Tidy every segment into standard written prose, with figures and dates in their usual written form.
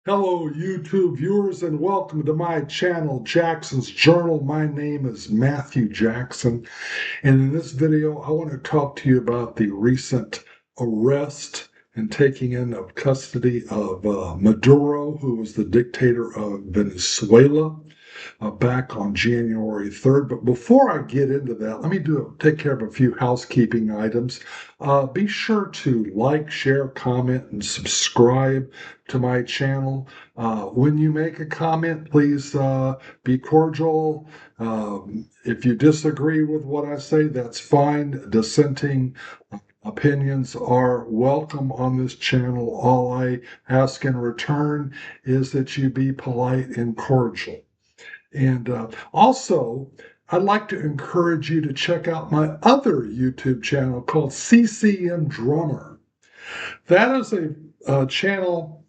Hello, YouTube viewers, and welcome to my channel, Jackson's Journal. My name is Matthew Jackson, and in this video, I want to talk to you about the recent arrest and taking in of custody of Maduro, who was the dictator of Venezuela, back on January 3rd. But before I get into that, let me take care of a few housekeeping items. Be sure to like, share, comment, and subscribe to my channel. When you make a comment, please be cordial. If you disagree with what I say, that's fine. Dissenting opinions are welcome on this channel. All I ask in return is that you be polite and cordial. And also, I'd like to encourage you to check out my other YouTube channel called CCM Drummer. That is a channel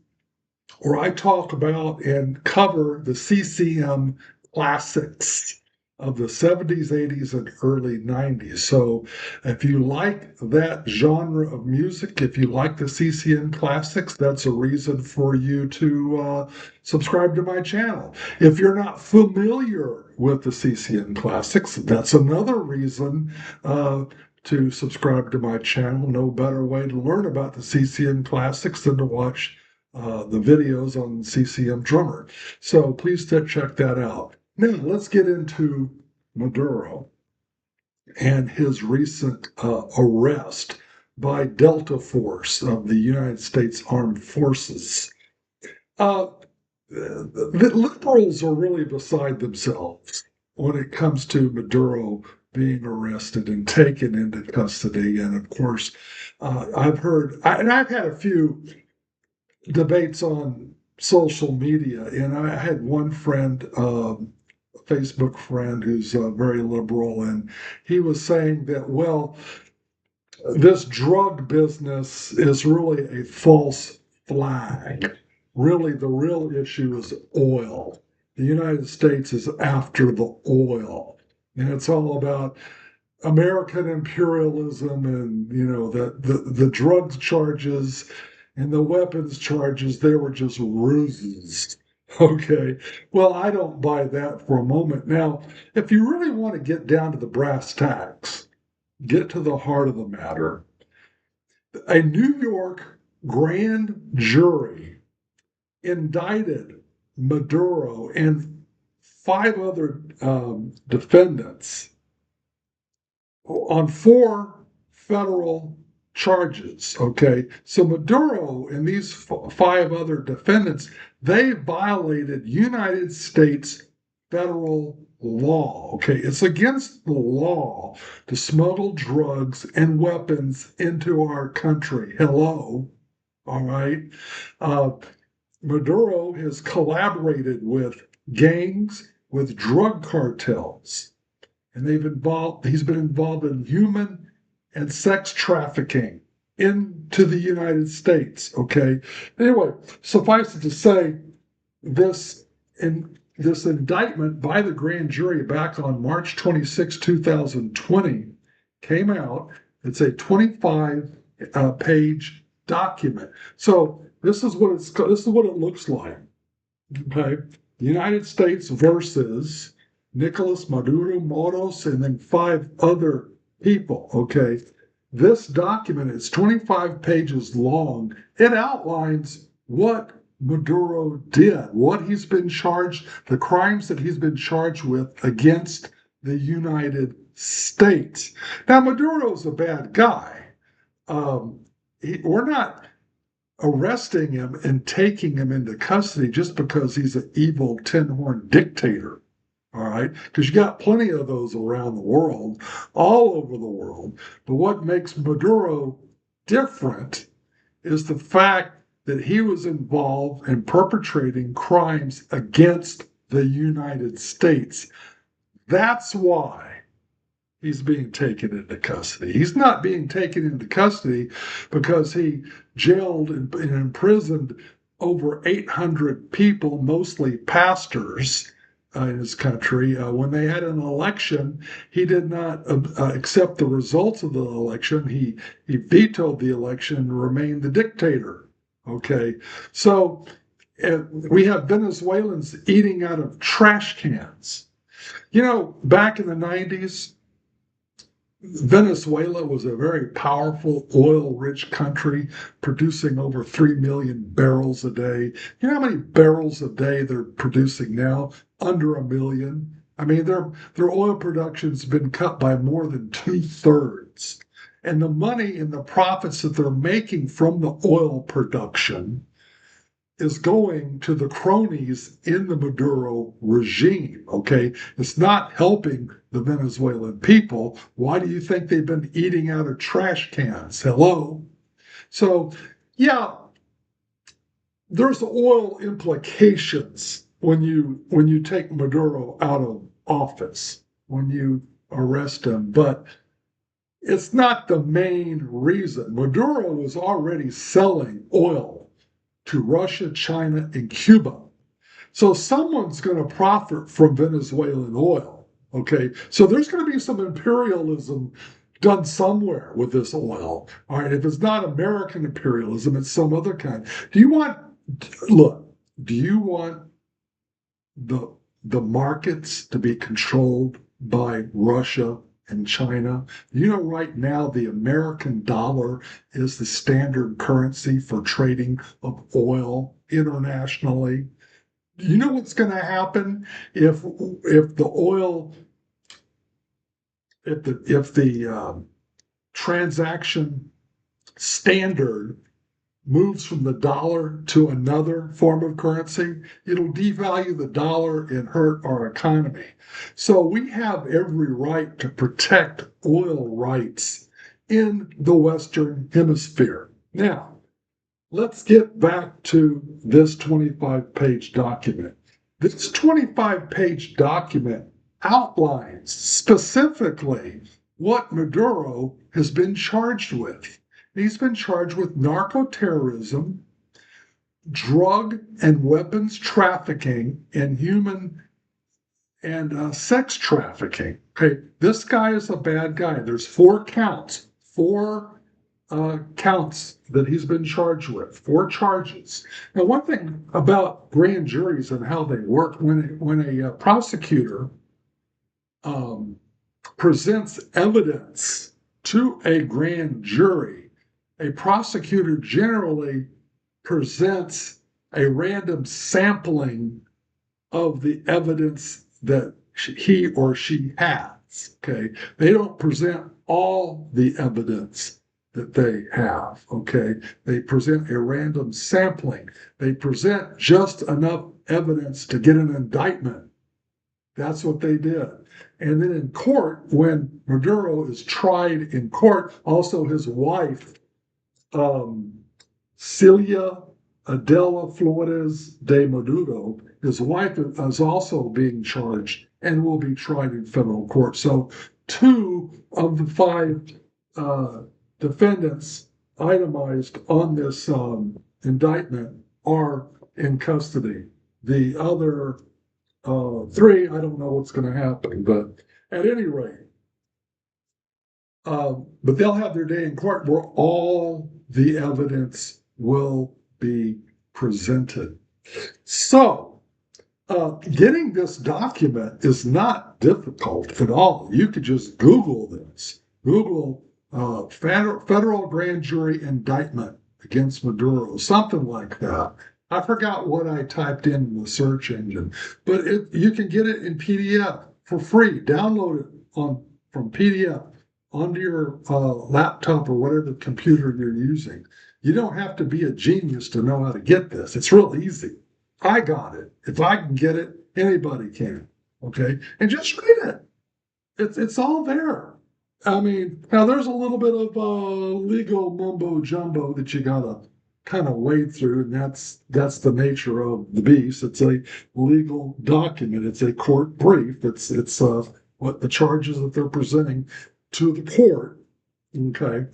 where I talk about and cover the CCM classics of the 70s, 80s, and early 90s. So if you like that genre of music, if you like the CCM classics, that's a reason for you to subscribe to my channel. If you're not familiar with the CCM classics, that's another reason to subscribe to my channel. No better way to learn about the CCM classics than to watch the videos on CCM Drummer. So please check that out. Now let's get into Maduro and his recent arrest by Delta Force of the United States Armed Forces. Uh, the liberals are really beside themselves when it comes to Maduro being arrested and taken into custody. And of course, I've had a few debates on social media, and I had one friend, a Facebook friend, who's very liberal, and he was saying that, well, this drug business is really a false flag. Really, the real issue is oil. The United States is after the oil, and it's all about American imperialism, and the drugs charges and the weapons charges, they were just ruses. Okay. Well, I don't buy that for a moment. Now, if you really want to get down to the brass tacks, get to the heart of the matter, a New York grand jury indicted Maduro and five other defendants on four federal charges. Okay, so Maduro and these five other defendants, they violated United States federal law. Okay, it's against the law to smuggle drugs and weapons into our country. Hello. All right. Uh, Maduro has collaborated with gangs, with drug cartels, and he's been involved in human and sex trafficking into the United States. Okay. Anyway, suffice it to say, this this indictment by the grand jury back on March 26, 2020, came out. It's a 25 page document. So this is what it looks like. Okay, the United States versus Nicolas Maduro, Moros, and then five other people. Okay, this document is 25 pages long. It outlines what Maduro did, what he's been charged, the crimes that he's been charged with against the United States. Now, Maduro's a bad guy. We're not arresting him and taking him into custody just because he's an evil tin-horn dictator. All right, because you got plenty of those around the world, all over the world. But what makes Maduro different is the fact that he was involved in perpetrating crimes against the United States. That's why he's being taken into custody. He's not being taken into custody because he jailed and imprisoned over 800 people, mostly pastors, in his country. When they had an election, he did not accept the results of the election. He vetoed the election and remained the dictator. Okay, so we have Venezuelans eating out of trash cans. You know, back in the 90s, Venezuela was a very powerful oil-rich country producing over 3 million barrels a day. You know how many barrels a day they're producing now? Under a million. I mean, their oil production's been cut by more than two-thirds. And the money and the profits that they're making from the oil production is going to the cronies in the Maduro regime, okay? It's not helping the Venezuelan people. Why do you think they've been eating out of trash cans? Hello? So, yeah, there's oil implications when you take Maduro out of office, when you arrest him, but it's not the main reason. Maduro was already selling oil to Russia, China, and Cuba. So someone's going to profit from Venezuelan oil. Okay. So there's going to be some imperialism done somewhere with this oil. All right. If it's not American imperialism, it's some other kind. Look, do you want the the markets to be controlled by Russia and China? You know, right now, the American dollar is the standard currency for trading of oil internationally. You know what's going to happen if the oil if the transaction standard moves from the dollar to another form of currency? It'll devalue the dollar and hurt our economy. So we have every right to protect oil rights in the Western Hemisphere. Now, let's get back to this 25-page document. This 25-page document outlines specifically what Maduro has been charged with. He's been charged with narco-terrorism, drug and weapons trafficking, and human and sex trafficking. Okay, this guy is a bad guy. There's four counts that he's been charged with, four charges. Now, one thing about grand juries and how they work, when a prosecutor presents evidence to a grand jury, a prosecutor generally presents a random sampling of the evidence that he or she has. Okay, they don't present all the evidence that they have. Okay, they present a random sampling. They present just enough evidence to get an indictment. That's what they did. And then in court, when Maduro is tried in court, also his wife, Celia Adela Flores de Maduro, his wife is also being charged and will be tried in federal court. So two of the five defendants itemized on this indictment are in custody. The other three, I don't know what's going to happen, but at any rate, but they'll have their day in court where all the evidence will be presented. So, getting this document is not difficult at all. You could just Google this. Google federal grand jury indictment against Maduro, something like that. I forgot what I typed in the search engine, but you can get it in PDF for free. Download it from PDF onto your laptop or whatever computer you're using. You don't have to be a genius to know how to get this. It's real easy. I got it. If I can get it, anybody can. Okay, and just read it. It's all there. I mean, now there's a little bit of legal mumbo jumbo that you gotta kind of wade through, and that's the nature of the beast. It's a legal document. It's a court brief. It's what the charges that they're presenting to the court. Okay,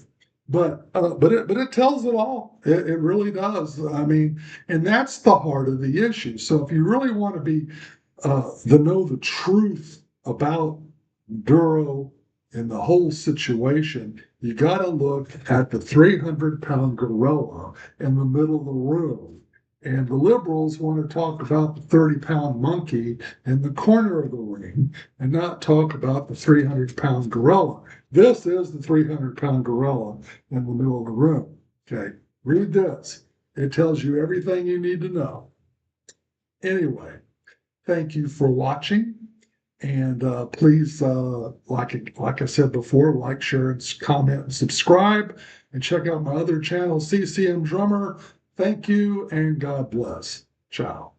but it tells it all. It really does. I mean, and that's the heart of the issue. So if you really want to be know the truth about Maduro and the whole situation, you got to look at the 300-pound gorilla in the middle of the room. And the liberals want to talk about the 30-pound monkey in the corner of the ring and not talk about the 300-pound gorilla. This is the 300-pound gorilla in the middle of the room. Okay, read this. It tells you everything you need to know. Anyway, thank you for watching. And please, like I said before, like, share, and comment, and subscribe. And check out my other channel, CCM Drummer. Thank you, and God bless. Ciao.